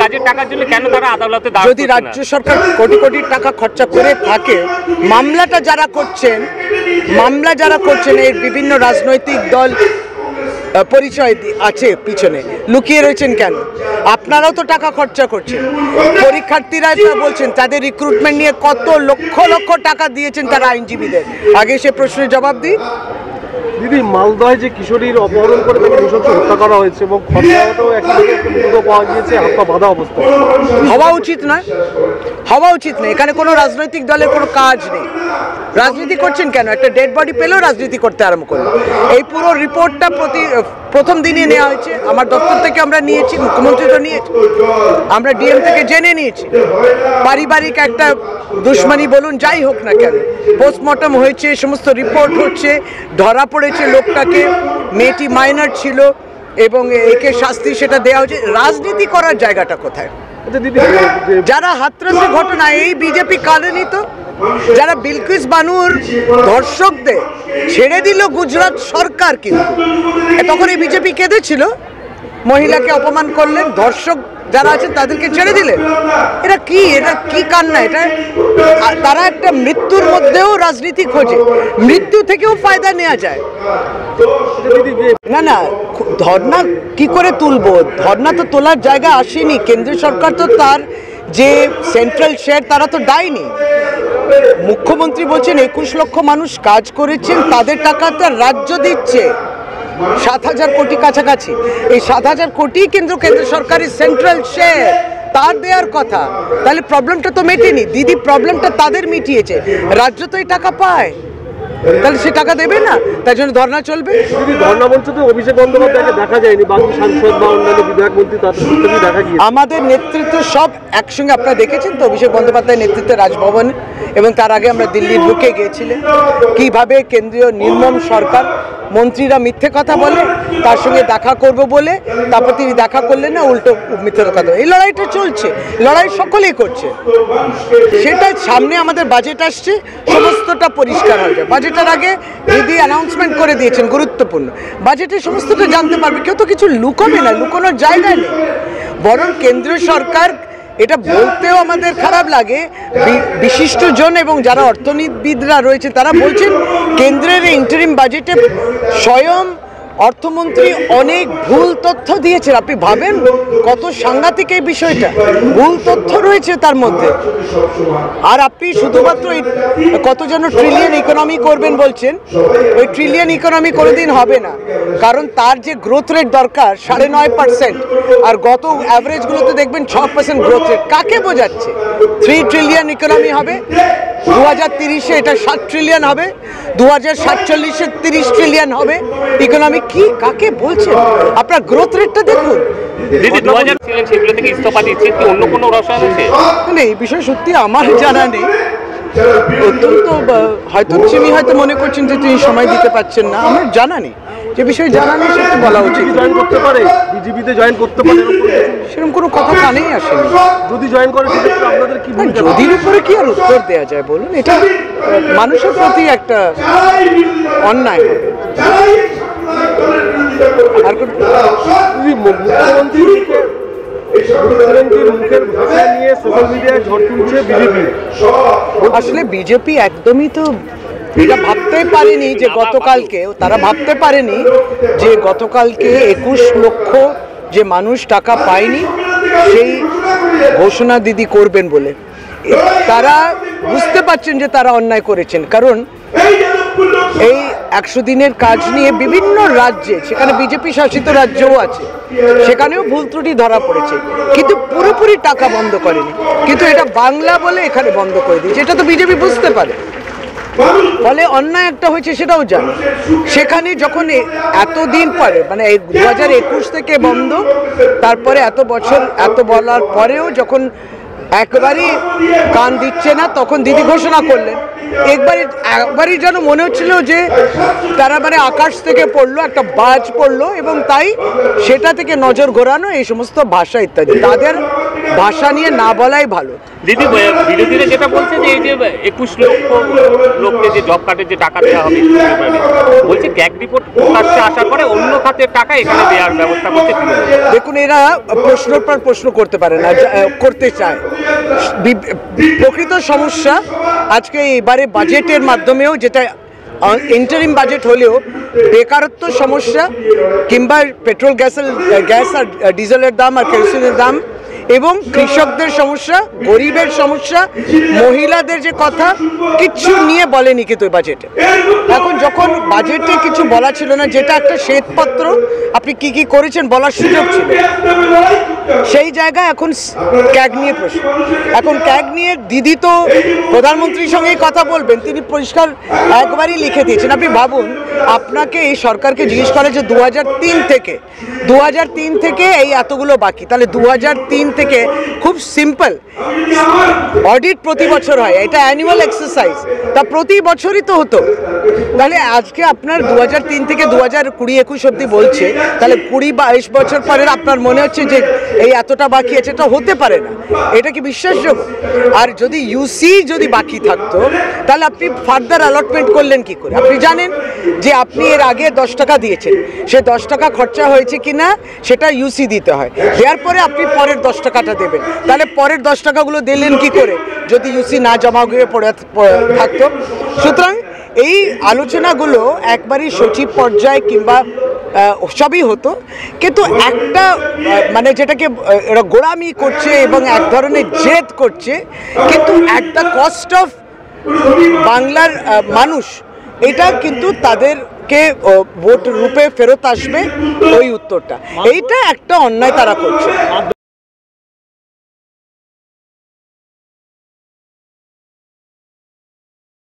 কাজের টাকার জন্য কেন তারা আদালতে দাঁড়? যদি রাজ্য সরকার কোটি কোটি টাকা খরচা করে থাকে, মামলা যারা করছেন এই বিভিন্ন রাজনৈতিক দল পরিচয় আছে পিছনে, লুকিয়ে রয়েছেন কেন? আপনারাও তো টাকা খরচা করছেন। পরীক্ষার্থীরা বলছেন তাদের রিক্রুটমেন্ট নিয়ে কত লক্ষ লক্ষ টাকা দিয়েছেন তারা আইনজীবীদের। আগে সে প্রশ্নের জবাব দিই। দিদি, মালদহে যে কিশোরীর অপহরণ করে তাকে নৃশংস হত্যা করা হয়েছে এবং খরচাটাও একই মৃতদেহ পাওয়া গিয়েছে হাত পা বাঁধা অবস্থায়, হওয়া উচিত নয়। এখানে কোনো রাজনৈতিক দলের কোনো কাজ নেই। রাজনীতি করছেন কেন? একটা ডেড বডি পেলেও রাজনীতি করতে আরম্ভ করলো। এই পুরো রিপোর্টটা প্রথম দিনই নেওয়া হয়েছে, আমার দপ্তর থেকে আমরা নিয়েছি, মুখ্যমন্ত্রী তো নিয়েছি, আমরা ডিএম থেকে জেনে নিয়েছি। পারিবারিক একটা দুশ্মনী বলুন, যাই হোক না কেন, পোস্টমর্টম হয়েছে, সমস্ত রিপোর্ট হচ্ছে, ধরা পড়েছে লোকটাকে, মেয়েটি মাইনর ছিল এবং একে শাস্তি সেটা দেওয়া হচ্ছে। রাজনীতি করার জায়গাটা কোথায়? যারা হাতরাসের ঘটনা, এই বিজেপি কারণে তো যারা বিলকিস বানুর ধর্ষকদের ছেড়ে দিল গুজরাট সরকার, কিন্তু তখন এই বিজেপি কেঁদেছিল, মহিলাকে অপমান করলেন, ধর্ষক যারা আছেন তাদেরকে ছেড়ে দিলেন। এটা কি কান্না? এটা তারা একটা মৃত্যুর মধ্যেও রাজনীতি খোঁজে, মৃত্যু থেকেও ফায়দা নেওয়া যায়। না, ধর্ণা কি করে তুলবো? ধর্ণা তো তোলার জায়গা আসেনি। কেন্দ্রীয় সরকার তো তার যে সেন্ট্রাল শেয়ার তারা তো দেয়নি। মুখ্যমন্ত্রী বলছেন 21 লক্ষ মানুষ কাজ করেছেন, তাদের টাকা তো রাজ্য দিচ্ছে 7,000 কোটি কাছাকাছি। এই 7,000 কোটি কিন্তু কেন্দ্র সরকারের সেন্ট্রাল শেয়ার, তার দেওয়ার কথা। তাহলে প্রবলেমটা তো মেটেনি। দিদি প্রবলেমটা তাদের মিটিয়েছে, রাজ্য তো এই টাকা পায়, তাহলে সে টাকা দেবে না, তার জন্য ধর্ণা চলবে। ধর্ণা মঞ্চে তো অভিষেক বন্দ্যোপাধ্যায়কে দেখা যায়নি, বাকি সাংসদ বা অন্যান্য বিধায়ক মন্ত্রী তাদের দেখা গিয়েছে। আমাদের নেতৃত্ব সব একসঙ্গে, আপনারা দেখেছেন তো অভিষেক বন্দ্যোপাধ্যায়ের নেতৃত্বে রাজভবনে, এবং তার আগে আমরা দিল্লির বুকে গিয়েছিলেন। কিভাবে কেন্দ্রীয় নির্মম সরকার, মন্ত্রীরা মিথ্যে কথা বলে, তার সঙ্গে দেখা করব বলে তারপর তিনি দেখা করলেন না, উল্টো মিথ্যে কথা। এই লড়াইটা চলছে, লড়াই সকলেই করছে। সেটা সামনে আমাদের বাজেট আসছে, সমস্তটা পরিষ্কার হয়ে যায়। বাজেটের আগে দিদি অ্যানাউন্সমেন্ট করে দিয়েছেন, গুরুত্বপূর্ণ। বাজেটে সমস্তটা জানতে পারবে, কেউ তো কিছু লুকোবে না, লুকোনোর জায়গা নেই। বরং কেন্দ্রীয় সরকার, এটা বলতেও আমাদের খারাপ লাগে, বিশিষ্টজন এবং যারা অর্থনীতিবিদরা রয়েছে তারা বলছেন কেন্দ্রের ইন্টারিম বাজেটে স্বয়ং অর্থমন্ত্রী অনেক ভুল তথ্য দিয়েছেন। আপনি ভাবেন কত সাংঘাতিক এই বিষয়টা, ভুল তথ্য রয়েছে তার মধ্যে। আর আপনি শুধুমাত্র কত যেন ট্রিলিয়ন ইকোনমি করবেন বলছেন, ওই ট্রিলিয়ন ইকোনমি কোনোদিন হবে না, কারণ তার যে গ্রোথ রেট দরকার 9.5%, আর গত অ্যাভারেজগুলোতে দেখবেন 6% গ্রোথ রেট। কাকে বোঝাচ্ছে? 3 ট্রিলিয়ন ইকোনমি হবে, 2030-এ এটা 7 ট্রিলিয়ন হবে, 2047-এ 30 ট্রিলিয়ন হবে ইকোনমি। কি কাকে বলছেন? আপনার গ্রোথ রেটটা দেখুন। দিদি 2000 ছিলেন, সেগুলো থেকে ইস্তফা দিচ্ছে, কি অন্য কোনো রসায়ন আছে? না, এই বিষয়ে সত্যি আমার জানা নেই। অত্যন্ত হয়তো তিনি হয়তো মনে করছেন যে তিনি সময় দিতে পারছেন না, আমার জানা নেই। যে বিষয়ে জানা নেই সেটা বলা উচিত। জয়েন করতে পারে, বিজেপিতে জয়েন করতে পারে, সেরকম কোনো কথা কানেই আসেনি। যদি জয়েন করে সেক্ষেত্রে আপনাদের কি? যদির উপরে কি আর উত্তর দেওয়া যায় বলুন? এটা মানুষের প্রতি একটা অন্যায়। আর আসলে বিজেপি একদমই তো এটা ভাবতে পারেনি যে গতকালকে, তারা ভাবতে পারেনি যে গতকালকে 21 লক্ষ যে মানুষ টাকা পায়নি সেই ঘোষণা দিদি করবেন বলে। তারা বুঝতে পারছেন যে তারা অন্যায় করেছেন, কারণ এই 100 দিনের কাজ নিয়ে বিভিন্ন রাজ্যে, সেখানে বিজেপি শাসিত রাজ্যও আছে, সেখানেও ভুল ত্রুটি ধরা পড়েছে, কিন্তু পুরোপুরি টাকা বন্ধ করেনি। কিন্তু এটা বাংলা বলে এখানে বন্ধ করে দিয়েছে, এটা তো বিজেপি বুঝতে পারে। ফলে অন্যায় একটা হয়েছে সেটাও জানে। সেখানে যখন এতদিন পরে, মানে 2021 থেকে বন্ধ, তারপরে এত বছর এত বলার পরেও যখন একবারই কান দিচ্ছে না, তখন দিদি ঘোষণা করলেন। একবারই যেন মনে হচ্ছিল যে তারা মানে আকাশ থেকে পড়লো, একটা বাজ পড়লো, এবং তাই সেটা থেকে নজর ঘোরানো, এই সমস্ত ভাষা ইত্যাদি। তাদের ভাষা নিয়ে না বলাই ভালো। দিদি, বিরোধীরা যেটা বলছে যে এই যে 21 লক্ষ লোককে যে জব কার্ডের যে টাকা দেওয়া হবে, বলছে গ্যাগ রিপোর্ট প্রকাশ্যে আসার পরে অন্য খাতের টাকা এখানে দেওয়ার ব্যবস্থা করতে। দেখুন, এরা প্রশ্নের পর প্রশ্ন করতে পারে না, করতে চায়। প্রকৃত সমস্যা আজকে এবারে বাজেটের মাধ্যমেও, যেটা ইন্টারিম বাজেট হলেও বেকারত্ব সমস্যা কিংবা পেট্রোল গ্যাস আর ডিজেলের দাম আর কেরোসিনের দাম এবং কৃষকদের সমস্যা, গরিবের সমস্যা, মহিলাদের যে কথা কিচ্ছু নিয়ে বলেনি কিন্তু বাজেটে। এখন যখন বাজেটে কিছু বলা ছিল না, যেটা একটা শ্বেতপত্র, আপনি কি কি করেছেন বলার সুযোগ ছিল, সেই জায়গায় এখন ক্যাগ নিয়ে প্রশ্ন। এখন ক্যাগ নিয়ে দিদি তো প্রধানমন্ত্রীর সঙ্গেই কথা বলবেন, তিনি পরিষ্কার একবারই লিখে দিয়েছেন। আপনি ভাবুন, আপনাকে এই সরকারকে জিজ্ঞেস করে যে 2003 থেকে এই এতগুলো বাকি, তাহলে 2003 থেকে খুব সিম্পল অডিট প্রতি বছর হয়, এটা অ্যানুয়াল এক্সারসাইজ, তা প্রতি বছরই তো হতো। তাহলে আজকে আপনার 2003 থেকে 2020-21 অব্দি বলছে, তাহলে 20-22 বছর পরে আপনার মনে হচ্ছে যে এই এতটা বাকি আছে, এটা হতে পারে না। এটা কি বিশ্বাসযোগ্য? আর যদি ইউসি যদি বাকি থাকতো, তাহলে আপনি ফার্দার অ্যালটমেন্ট করলেন কি করে? আপনি জানেন যে আপনি এর আগে 10 টাকা দিয়েছেন, সে 10 টাকা খরচা হয়েছে কিনা সেটা ইউসি দিতে হয়, দেওয়ার পরে আপনি পরের 10 টাকাটা দেবেন। তাহলে পরের 10 টাকাগুলো দিলেন কি করে যদি ইউসি না জমা হয়ে পড়ে থাকতো? সুতরাং এই আলোচনাগুলো একবারই সচিব পর্যায়ে কিংবা সবই হতো, কিন্তু একটা মানে যেটাকে এরা গোড়ামি করছে এবং এক ধরনের জেদ করছে, কিন্তু অ্যাট দ্য কস্ট অফ বাংলার মানুষ, এটা কিন্তু তাদেরকে ভোট রূপে ফেরত আসবে ওই উত্তরটা। এইটা একটা অন্যায় তারা করছে।